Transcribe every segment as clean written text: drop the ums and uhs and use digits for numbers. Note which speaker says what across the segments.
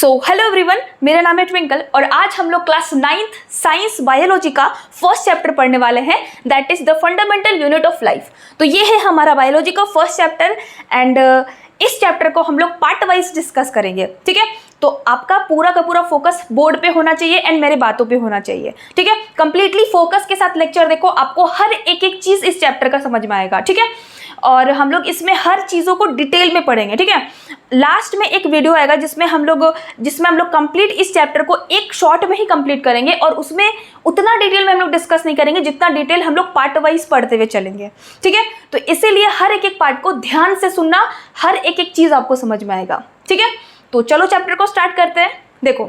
Speaker 1: So hello everyone, मेरा नाम है ट्विंकल और आज हम लोग क्लास 9th साइंस बायोलॉजी का फर्स्ट चैप्टर पढ़ने वाले हैं, that is the fundamental unit of life. तो ये है हमारा बायोलॉजी का फर्स्ट चैप्टर एंड इस चैप्टर को हम लोग पार्ट वाइज डिस्कस करेंगे, ठीक है। तो आपका पूरा का पूरा फोकस बोर्ड पे होना चाहिए एंड मेरे बातों पे होना चाहिए, ठीक है। कंप्लीटली फोकस के साथ लेक्चर देखो, आपको हर एक चीज इस चैप्टर का समझ में आएगा, ठीक है। और हम लोग इसमें हर चीज़ों को डिटेल में पढ़ेंगे, ठीक है। लास्ट में एक वीडियो आएगा जिसमें हम लोग कंप्लीट इस चैप्टर को एक शॉर्ट में ही कंप्लीट करेंगे और उसमें उतना डिटेल में हम लोग डिस्कस नहीं करेंगे जितना डिटेल हम लोग पार्ट वाइज पढ़ते हुए चलेंगे, ठीक है। तो इसीलिए हर एक पार्ट को ध्यान से सुनना, हर एक चीज़ आपको समझ में आएगा, ठीक है। तो चलो चैप्टर को स्टार्ट करते हैं। देखो,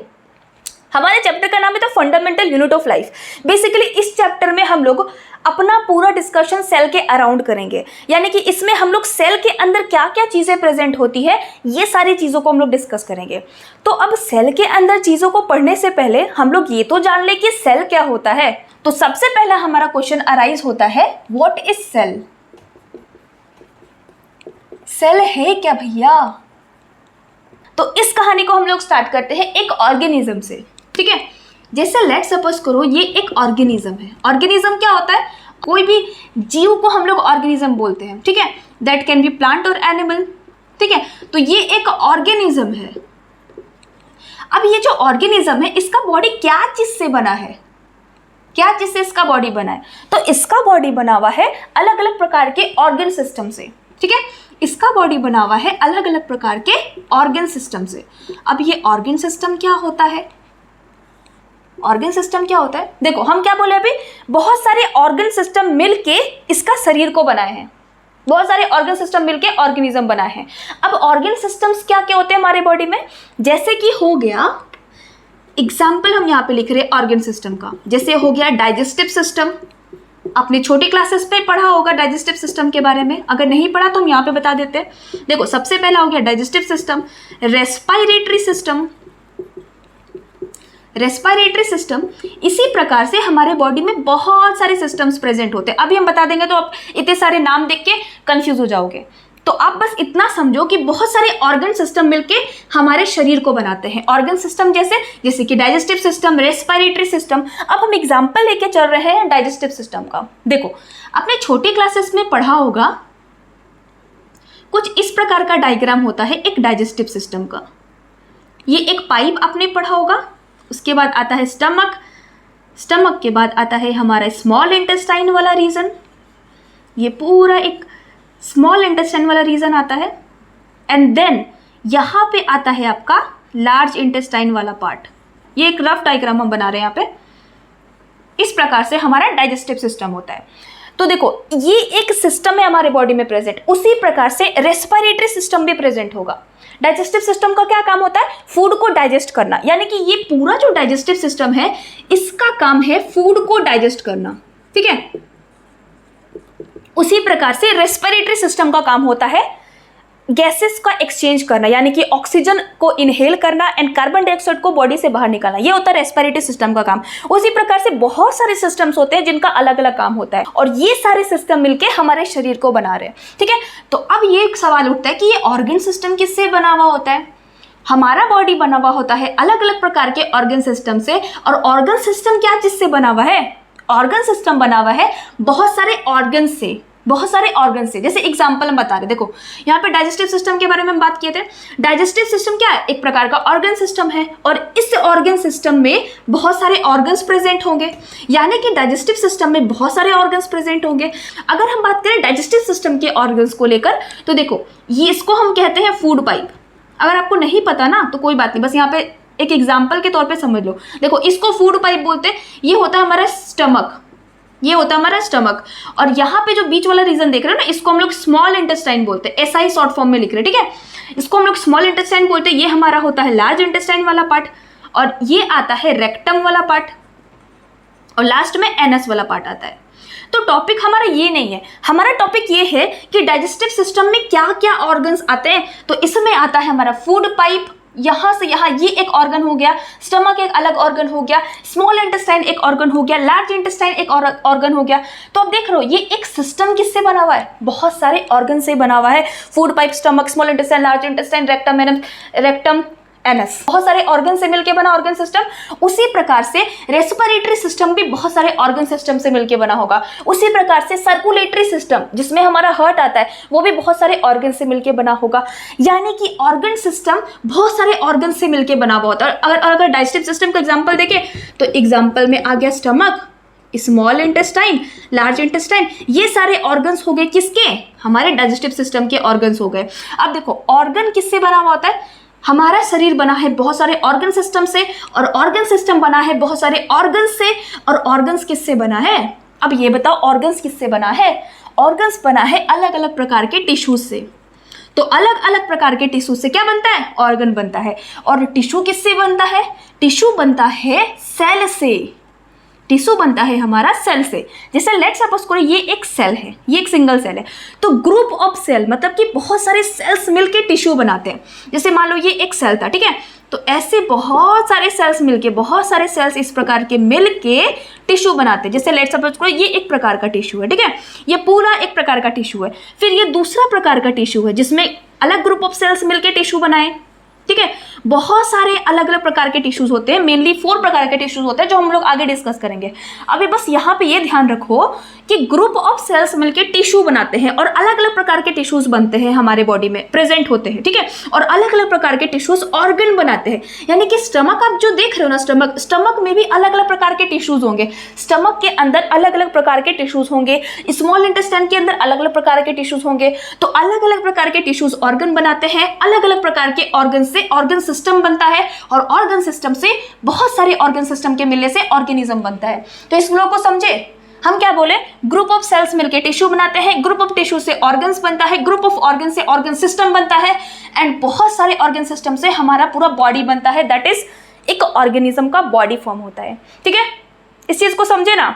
Speaker 1: हमारे चैप्टर का नाम है the fundamental unit of life. Basically इस चैप्टर में हम लोग अपना पूरा डिस्कशन सेल के अराउंड करेंगे, यानी कि इसमें हम लोग सेल के अंदर क्या क्या चीज़ें प्रेजेंट होती है ये सारी चीज़ों को हम लोग डिस्कस करेंगे। तो अब सेल के अंदर चीज़ों को पढ़ने से पहले हम लोग ये तो जान ले कि सेल क्या होता है। तो सबसे पहला हमारा क्वेश्चन अराइज होता है, व्हाट इज सेल? सेल है क्या भैया? तो इस कहानी को हम लोग स्टार्ट करते हैं एक ऑर्गेनिज्म से, ठीक है। जैसे लेट सपोज करो ये एक ऑर्गेनिज्म है। ऑर्गेनिज्म क्या होता है? कोई भी जीव को हम लोग ऑर्गेनिज्म बोलते हैं, ठीक है। दैट कैन बी प्लांट और एनिमल, ठीक है। तो ये एक ऑर्गेनिज्म है। अब ये जो ऑर्गेनिज्म है इसका बॉडी क्या चीज से बना है? क्या चीज से इसका बॉडी बना है? तो इसका बॉडी बना हुआ है अलग अलग प्रकार के ऑर्गन सिस्टम से, ठीक है। इसका बॉडी बना हुआ है अलग अलग प्रकार के ऑर्गन सिस्टम से। अब ये ऑर्गन सिस्टम क्या होता है? ऑर्गन सिस्टम क्या होता है? देखो, हम क्या बोले अभी, बहुत सारे ऑर्गन सिस्टम मिलके इसका शरीर को बनाए हैं। बहुत सारे ऑर्गन सिस्टम मिलके ऑर्गेनिज्म बनाए हैं। अब ऑर्गन सिस्टम्स क्या क्या होते हैं हमारे बॉडी में? जैसे कि हो गया एग्जाम्पल, हम यहाँ पे लिख रहे हैं ऑर्गन सिस्टम का। जैसे हो गया डाइजेस्टिव सिस्टम, आपने छोटी क्लासेस पे पढ़ा होगा डाइजेस्टिव सिस्टम के बारे में। अगर नहीं पढ़ा तो हम यहाँ पे बता देते हैं। देखो, सबसे पहला हो गया digestive system. Respiratory system, respiratory system, इसी प्रकार से हमारे बॉडी में बहुत सारे सिस्टम्स प्रेजेंट होते हैं। अभी हम बता देंगे तो आप इतने सारे नाम देख के कंफ्यूज हो जाओगे। तो आप बस इतना समझो कि बहुत सारे ऑर्गन सिस्टम मिलके हमारे शरीर को बनाते हैं। ऑर्गन सिस्टम जैसे कि डाइजेस्टिव सिस्टम, रेस्पिरेटरी सिस्टम। अब हम एग्जांपल लेके चल रहे हैं डाइजेस्टिव सिस्टम का। देखो, आपने छोटी क्लासेस में पढ़ा होगा, कुछ इस प्रकार का डायग्राम होता है एक डाइजेस्टिव सिस्टम का। ये एक पाइप आपने पढ़ा होगा, उसके बाद आता है स्टमक, स्टमक के बाद आता है हमारा स्मॉल इंटेस्टाइन वाला रीजन। ये पूरा एक स्मॉल इंटेस्टाइन वाला रीजन आता है एंड देन यहाँ पे आता है आपका लार्ज इंटेस्टाइन वाला पार्ट। ये एक रफ डायग्राम हम बना रहे हैं यहाँ पे। इस प्रकार से हमारा डाइजेस्टिव सिस्टम होता है। तो देखो, ये एक सिस्टम है हमारे बॉडी में प्रेजेंट। उसी प्रकार से रेस्पिरेटरी सिस्टम भी प्रेजेंट होगा। डाइजेस्टिव सिस्टम का क्या काम होता है? फूड को डाइजेस्ट करना, यानी कि ये पूरा जो डाइजेस्टिव सिस्टम है इसका काम है फूड को डाइजेस्ट करना, ठीक है। उसी प्रकार से रेस्पिरेटरी सिस्टम का काम होता है गैसेस का एक्सचेंज करना, यानी कि ऑक्सीजन को इनहेल करना एंड कार्बन डाइऑक्साइड को बॉडी से बाहर निकालना। ये होता है रेस्पिरेटरी सिस्टम का काम। उसी प्रकार से बहुत सारे सिस्टम्स होते हैं जिनका अलग अलग काम होता है और ये सारे सिस्टम मिलके हमारे शरीर को बना रहे हैं, ठीक है। तो अब ये एक सवाल उठता है कि ये ऑर्गन सिस्टम किससे बना हुआ होता है? हमारा बॉडी बना हुआ होता है अलग अलग प्रकार के ऑर्गन सिस्टम से। और ऑर्गन सिस्टम क्या जिससे बना हुआ है? ऑर्गन सिस्टम बना हुआ है बहुत सारे ऑर्गन से, बहुत सारे ऑर्गन से। जैसे एग्जांपल हम बता रहे, देखो यहाँ पे डाइजेस्टिव सिस्टम के बारे में हम बात किए थे। डाइजेस्टिव सिस्टम क्या है? एक प्रकार का ऑर्गन सिस्टम है और इस ऑर्गन सिस्टम में बहुत सारे ऑर्गन्स प्रेजेंट होंगे, यानी कि डाइजेस्टिव सिस्टम में बहुत सारे ऑर्गन्स प्रेजेंट होंगे। अगर हम बात करें डाइजेस्टिव सिस्टम के ऑर्गन्स को लेकर, तो देखो ये इसको हम कहते हैं फूड पाइप। अगर आपको नहीं पता ना तो कोई बात नहीं, बस यहाँ पे एक एग्जाम्पल के तौर पर समझ लो। देखो, इसको फूड पाइप बोलते हैं। ये होता है हमारा स्टमक, ये होता है हमारा स्टमक। और यहाँ पे जो बीच वाला रीजन देख रहे हो ना, इसको हम लोग स्मॉल इंटेस्टाइन बोलते हैं। एसआई शॉर्ट फॉर्म में लिख रहे हैं, ठीक है। इसको हम लोग स्मॉल इंटेस्टाइन बोलते हैं। ये हमारा होता है लार्ज इंटेस्टाइन वाला पार्ट और ये आता है रेक्टम वाला पार्ट और लास्ट में एनस वाला पार्ट आता है। तो टॉपिक हमारा ये नहीं है, हमारा टॉपिक ये है कि डाइजेस्टिव सिस्टम में क्या क्या ऑर्गन्स आते हैं। तो इसमें आता है हमारा फूड पाइप, यहाँ से यहाँ ये एक ऑर्गन हो गया, स्टमक एक अलग ऑर्गन हो गया, स्मॉल इंटेस्टाइन एक ऑर्गन हो गया, लार्ज इंटेस्टाइन एक ऑर्गन हो गया। तो आप देख रहे हो ये एक सिस्टम किससे बना हुआ है? बहुत सारे ऑर्गन से बना हुआ है। Food pipe, stomach, small intestine, large intestine, rectum, NS, बहुत सारे ऑर्गन से मिलकर बना ऑर्गन सिस्टम। उसी प्रकार से रेस्पिरेटरी सिस्टम भी बहुत सारे ऑर्गन सिस्टम से मिलकर बना होगा। उसी प्रकार से सर्कुलेटरी सिस्टम जिसमें हमारा हार्ट आता है वो भी बहुत सारे ऑर्गन से मिलकर बना होगा। यानी कि ऑर्गन सिस्टम बहुत सारे ऑर्गन से मिलकर बना हुआ होता है। अगर डाइजेस्टिव सिस्टम का एग्जांपल देखें तो एग्जांपल में आ गया stomach, small intestine, large intestine, ये सारे ऑर्गन्स हो गए किसके, हमारे डाइजेस्टिव सिस्टम के ऑर्गन्स हो गए। अब देखो ऑर्गन किससे बना हुआ होता है, हमारा शरीर बना है बहुत सारे ऑर्गन सिस्टम से, और ऑर्गन सिस्टम बना है बहुत सारे ऑर्गन्स से, और ऑर्गन्स किससे बना है, अब ये बताओ ऑर्गन्स किससे बना है, ऑर्गन्स बना है अलग अलग प्रकार के टिश्यूज से। तो अलग अलग प्रकार के टिश्यू से क्या बनता है, ऑर्गन बनता है। और टिश्यू किससे बनता है, टिश्यू बनता है सेल से, टिश्यू बनता है हमारा सेल से। जैसे लेट्स सपोज करो ये एक सेल है, ये एक सिंगल सेल है, तो ग्रुप ऑफ सेल मतलब कि बहुत सारे सेल्स मिलके टिश्यू बनाते हैं। जैसे मान लो ये एक सेल था, ठीक है, तो ऐसे बहुत सारे सेल्स मिलके, बहुत सारे सेल्स इस प्रकार के मिलके टिश्यू बनाते हैं। जैसे लेट्स सपोज करो ये एक प्रकार का टिश्यू है, ठीक है, ये पूरा एक प्रकार का टिश्यू है। फिर ये दूसरा प्रकार का टिश्यू है जिसमें अलग ग्रुप ऑफ सेल्स मिलके टिश्यू बनाए, ठीक है। बहुत सारे अलग अलग प्रकार के टिश्यूज होते हैं, मेनली 4 प्रकार के टिश्यूज होते हैं जो हम लोग आगे डिस्कस करेंगे। अभी बस यहाँ पे ये ध्यान रखो कि ग्रुप ऑफ सेल्स मिलके टिश्यू बनाते हैं और अलग अलग प्रकार के टिश्यूज बनते हैं, हमारे बॉडी में प्रेजेंट होते हैं, ठीक है, और अलग अलग प्रकार के टिश्यूज ऑर्गन बनाते हैं। यानी कि स्टमक आप जो देख रहे हो ना, स्टमक में भी अलग अलग प्रकार के टिश्यूज होंगे, स्टमक के अंदर अलग अलग प्रकार के टिश्यूज होंगे, स्मॉल इंटेस्टाइन के अंदर अलग अलग प्रकार के टिश्यूज होंगे। तो अलग अलग प्रकार के टिश्यूज ऑर्गन बनाते हैं, अलग अलग प्रकार के ऑर्गन से ऑर्गन सिस्टम बनता है, और ऑर्गन सिस्टम से बहुत सारे ऑर्गन सिस्टम के मिलने से ऑर्गेनिज्म बनता है। तो इस फ्लो को समझे, हम क्या बोले, ग्रुप ऑफ सेल्स मिलके टिश्यू बनाते हैं, ग्रुप ऑफ टिश्यू से ऑर्गन्स बनता है, ग्रुप ऑफ ऑर्गन से ऑर्गन सिस्टम बनता है, एंड बहुत सारे ऑर्गन सिस्टम से हमारा पूरा बॉडी बनता है, दैट इज एक ऑर्गेनिज्म का बॉडी फॉर्म होता है, ठीक है। इस चीज को समझे ना।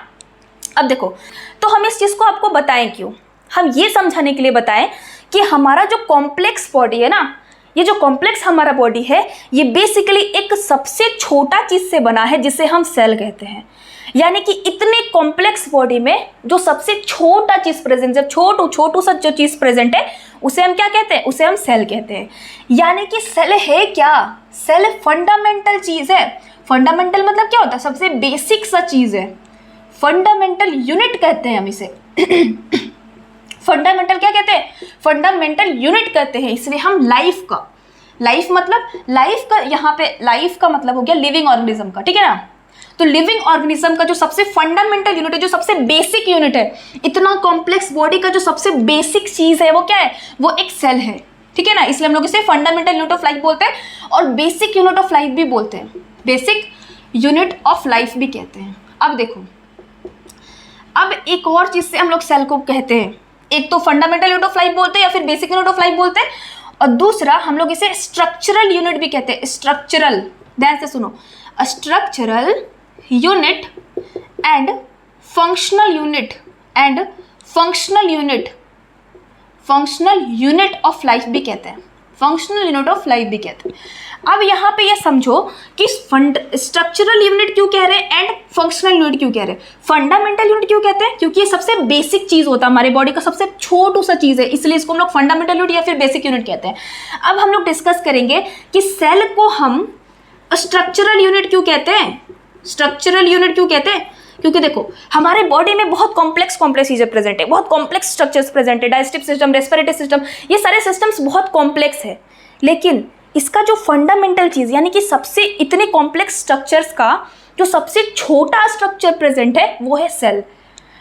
Speaker 1: अब देखो, तो हम इस चीज को आपको बताएं क्यों, हम ये समझाने के लिए बताएं कि हमारा जो कॉम्प्लेक्स बॉडी है ना, ये जो कॉम्प्लेक्स हमारा बॉडी है, ये बेसिकली एक सबसे छोटा चीज से बना है जिसे हम सेल कहते हैं। यानी कि इतने कॉम्प्लेक्स बॉडी में जो सबसे छोटा चीज प्रेजेंट, जब छोटू सा जो चीज प्रेजेंट है उसे हम क्या कहते हैं, उसे हम सेल कहते हैं। यानी कि सेल है क्या, सेल फंडामेंटल चीज है। फंडामेंटल मतलब क्या होता है, सबसे बेसिक सा चीज है, फंडामेंटल यूनिट कहते हैं हम इसे। फंडामेंटल क्या कहते हैं, फंडामेंटल यूनिट कहते हैं। इसलिए हम लाइफ का, लाइफ का यहाँ पे लाइफ का मतलब हो गया लिविंग ऑर्गेनिज्म का, ठीक है ना। तो लिविंग ऑर्गेनिज्म का जो सबसे फंडामेंटल यूनिट है, जो सबसे बेसिक यूनिट है, इतना कॉम्प्लेक्स बॉडी का जो सबसे बेसिक चीज है वो क्या है, वो एक सेल है, ठीक है ना। इसलिए हम लोग इसे फंडामेंटल यूनिट ऑफ लाइफ बोलते हैं और बेसिक यूनिट ऑफ लाइफ भी बोलते हैं, बेसिक यूनिट ऑफ लाइफ भी कहते हैं। अब देखो, अब एक और चीज से हम लोग सेल को कहते हैं, एक तो फंडामेंटल यूनिट ऑफ लाइफ बोलते हैं या फिर बेसिक यूनिट ऑफ लाइफ बोलते हैं, और दूसरा हम लोग इसे स्ट्रक्चरल यूनिट भी कहते हैं। स्ट्रक्चरल, ध्यान से सुनो, structural unit and functional unit and functional unit of life भी कहते हैं, फंक्शनल यूनिट ऑफ लाइफ भी कहते हैं। अब यहाँ पे ये समझो कि स्ट्रक्चरल यूनिट क्यों कह रहे हैं एंड फंक्शनल यूनिट क्यों कह रहे हैं। फंडामेंटल यूनिट क्यों कहते हैं, क्योंकि ये सबसे बेसिक चीज होता है, हमारे बॉडी का सबसे छोटू सा चीज है, इसलिए इसको हम लोग फंडामेंटल यूनिट या फिर बेसिक यूनिट कहते हैं। अब हम लोग डिस्कस करेंगे कि सेल को हम स्ट्रक्चरल यूनिट क्यों कहते हैं। स्ट्रक्चरल यूनिट क्यों कहते हैं, क्योंकि देखो हमारे बॉडी में बहुत कॉम्प्लेक्स चीजें प्रेजेंट है, बहुत कॉम्प्लेक्स स्ट्रक्चर्स प्रेजेंट है, डाइजेस्टिव सिस्टम, रेस्पिरेटरी सिस्टम, ये सारे सिस्टम्स बहुत कॉम्प्लेक्स है। लेकिन इसका जो फंडामेंटल चीज, यानी कि सबसे इतने कॉम्प्लेक्स स्ट्रक्चर्स का जो सबसे छोटा स्ट्रक्चर प्रेजेंट है वो है सेल।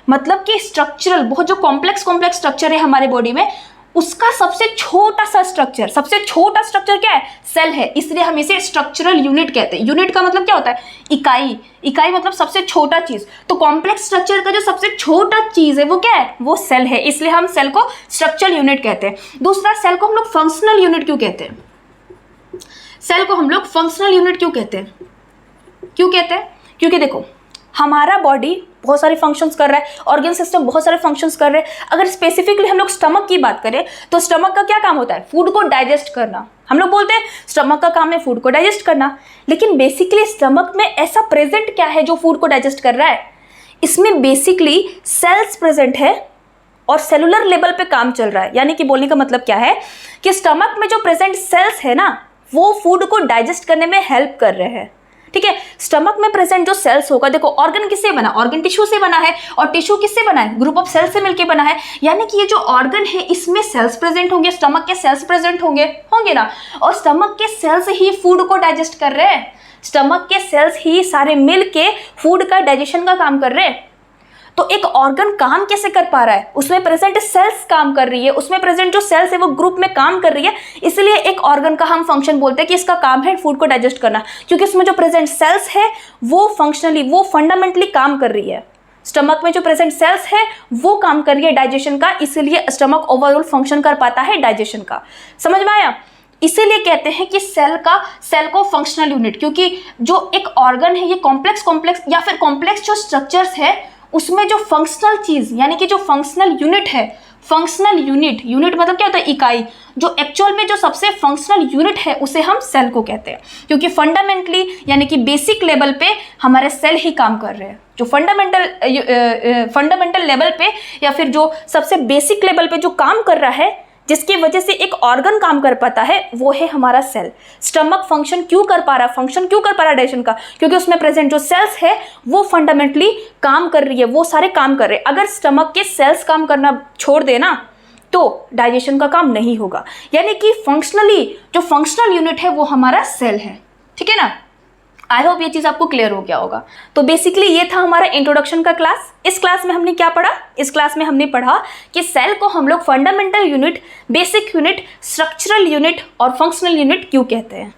Speaker 1: मतलब कि स्ट्रक्चरल, बहुत जो कॉम्प्लेक्स स्ट्रक्चर है हमारे बॉडी में, उसका सबसे छोटा स्ट्रक्चर क्या है, सेल है। इसलिए हम इसे स्ट्रक्चरल यूनिट कहते हैं। यूनिट का मतलब क्या होता है, इकाई मतलब सबसे छोटा चीज। तो कॉम्प्लेक्स स्ट्रक्चर का जो सबसे छोटा चीज है वो क्या है, वो सेल है, इसलिए हम सेल को स्ट्रक्चरल यूनिट कहते हैं। दूसरा, सेल को हम लोग फंक्शनल यूनिट क्यों कहते हैं, सेल को हम लोग फंक्शनल यूनिट क्यों कहते हैं, क्योंकि देखो हमारा बॉडी बहुत सारे फंक्शंस कर रहा है, ऑर्गन सिस्टम बहुत सारे फंक्शंस कर रहे हैं। अगर स्पेसिफिकली हम लोग स्टमक की बात करें तो स्टमक का क्या काम होता है, फूड को डाइजेस्ट करना। हम लोग बोलते हैं स्टमक का काम है फूड को डाइजेस्ट करना, लेकिन बेसिकली स्टमक में ऐसा प्रेजेंट क्या है जो फूड को डाइजेस्ट कर रहा है, इसमें बेसिकली सेल्स प्रेजेंट है और सेलुलर लेवल पे काम चल रहा है। यानी कि बोलने का मतलब क्या है कि स्टमक में जो प्रेजेंट सेल्स है ना, वो फूड को डाइजेस्ट करने में हेल्प कर रहे हैं। ठीक है, स्टमक में प्रेजेंट जो सेल्स होगा, देखो ऑर्गन किससे बना, ऑर्गन टिश्यू से बना है, और टिश्यू किससे बना है, ग्रुप ऑफ सेल्स से मिलकर बना है। यानी कि ये जो ऑर्गन है इसमें सेल्स प्रेजेंट होंगे, स्टमक के सेल्स प्रेजेंट होंगे ना, और स्टमक के सेल्स ही फूड को डाइजेस्ट कर रहे हैं। स्टमक के सेल्स ही सारे मिल के फूड का डाइजेशन का काम कर रहे हैं। तो एक ऑर्गन काम कैसे कर पा रहा है, उसमें प्रेजेंट सेल्स काम कर रही है, उसमें प्रेजेंट जो सेल्स है वो ग्रुप में काम कर रही है, इसलिए एक ऑर्गन का हम फंक्शन बोलते हैं कि इसका काम है फूड को डाइजेस्ट करना, क्योंकि इसमें जो प्रेजेंट सेल्स है वो फंक्शनली, वो फंडामेंटली काम कर रही है। स्टमक में जो प्रेजेंट सेल्स है वो काम कर रही है डाइजेशन का, इसलिए स्टमक ओवरऑल फंक्शन कर पाता है डाइजेशन का। समझ में आया? इसीलिए कहते हैं कि सेल को फंक्शनल यूनिट, क्योंकि जो एक ऑर्गन है ये कॉम्प्लेक्स या फिर कॉम्प्लेक्स जो स्ट्रक्चर्स है उसमें जो फंक्शनल चीज यानी कि जो फंक्शनल यूनिट है, फंक्शनल यूनिट मतलब क्या होता है, इकाई, जो एक्चुअल में जो सबसे फंक्शनल यूनिट है उसे हम सेल को कहते हैं, क्योंकि फंडामेंटली यानी कि बेसिक लेवल पे हमारे सेल ही काम कर रहे हैं। जो फंडामेंटल लेवल पे या फिर जो सबसे बेसिक लेवल पे जो काम कर रहा है, जिसकी वजह से एक ऑर्गन काम कर पाता है, वो है हमारा सेल। स्टमक फंक्शन क्यों कर पा रहा है डाइजेशन का, क्योंकि उसमें प्रेजेंट जो सेल्स है वो फंडामेंटली काम कर रही है, वो सारे काम कर रहे हैं। अगर स्टमक के सेल्स काम करना छोड़ देना तो डाइजेशन का काम नहीं होगा। यानी कि फंक्शनली जो फंक्शनल यूनिट है वो हमारा सेल है। ठीक है ना? आई होप ये चीज आपको क्लियर हो गया होगा। तो बेसिकली ये था हमारा इंट्रोडक्शन का क्लास। इस क्लास में हमने क्या पढ़ा? इस क्लास में हमने पढ़ा कि सेल को हम लोग fundamental unit, basic unit, structural unit और फंक्शनल यूनिट क्यों कहते हैं।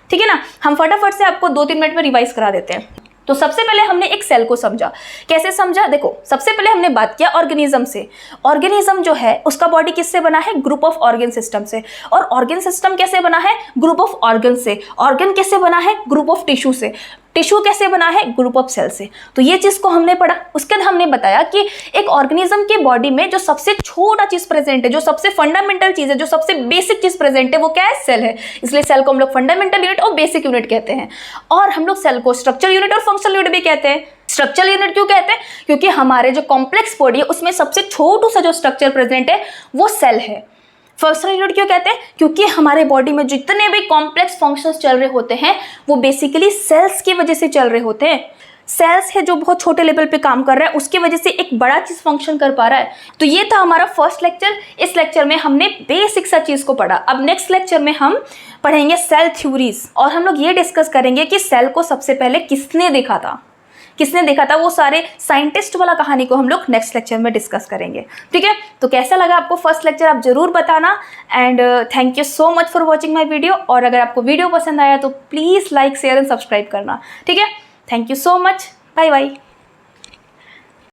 Speaker 1: ठीक है ना? हम फटाफट से आपको 2-3 मिनट में रिवाइज करा देते हैं। तो सबसे पहले हमने एक सेल को समझा। कैसे समझा? देखो, सबसे पहले हमने बात किया ऑर्गेनिज्म से। ऑर्गेनिज्म जो है उसका बॉडी किससे बना है? ग्रुप ऑफ ऑर्गन सिस्टम से। और ऑर्गन सिस्टम कैसे बना है? ग्रुप ऑफ ऑर्गन से। ऑर्गन कैसे बना है? ग्रुप ऑफ टिश्यू से। टिश्यू कैसे बना है? ग्रुप ऑफ सेल से। तो ये चीज को हमने पढ़ा। उसके बाद हमने बताया कि एक ऑर्गेनिज्म के बॉडी में जो सबसे छोटा चीज प्रेजेंट है, जो सबसे फंडामेंटल चीज है, जो सबसे बेसिक चीज प्रेजेंट है, वो क्या है? सेल है। इसलिए सेल को हम लोग फंडामेंटल यूनिट और बेसिक यूनिट कहते हैं। और हम लोग सेल को स्ट्रक्चरल यूनिट और फंक्शनल यूनिट भी कहते हैं। स्ट्रक्चरल यूनिट क्यों कहते हैं? क्योंकि हमारे जो कॉम्प्लेक्स बॉडी है उसमें सबसे छोटू सा जो स्ट्रक्चर प्रेजेंट है वो सेल है। फंक्शनल यूनिट क्यों कहते हैं? क्योंकि हमारे बॉडी में जितने भी कॉम्प्लेक्स फंक्शंस चल रहे होते हैं वो बेसिकली सेल्स की वजह से चल रहे होते हैं। सेल्स है जो बहुत छोटे लेवल पे काम कर रहा है, उसकी वजह से एक बड़ा चीज फंक्शन कर पा रहा है। तो ये था हमारा फर्स्ट लेक्चर। इस लेक्चर में हमने बेसिक सा चीज को पढ़ा। अब नेक्स्ट लेक्चर में हम पढ़ेंगे सेल थ्योरीज, और हम लोग ये डिस्कस करेंगे कि सेल को सबसे पहले किसने देखा था, वो सारे साइंटिस्ट वाला कहानी को हम लोग नेक्स्ट लेक्चर में डिस्कस करेंगे। ठीक है? तो कैसा लगा आपको फर्स्ट लेक्चर, आप जरूर बताना। And thank you so much for watching my video. और अगर आपको वीडियो पसंद आया तो please like, share and subscribe करना। ठीक है? Thank you so much. Bye bye.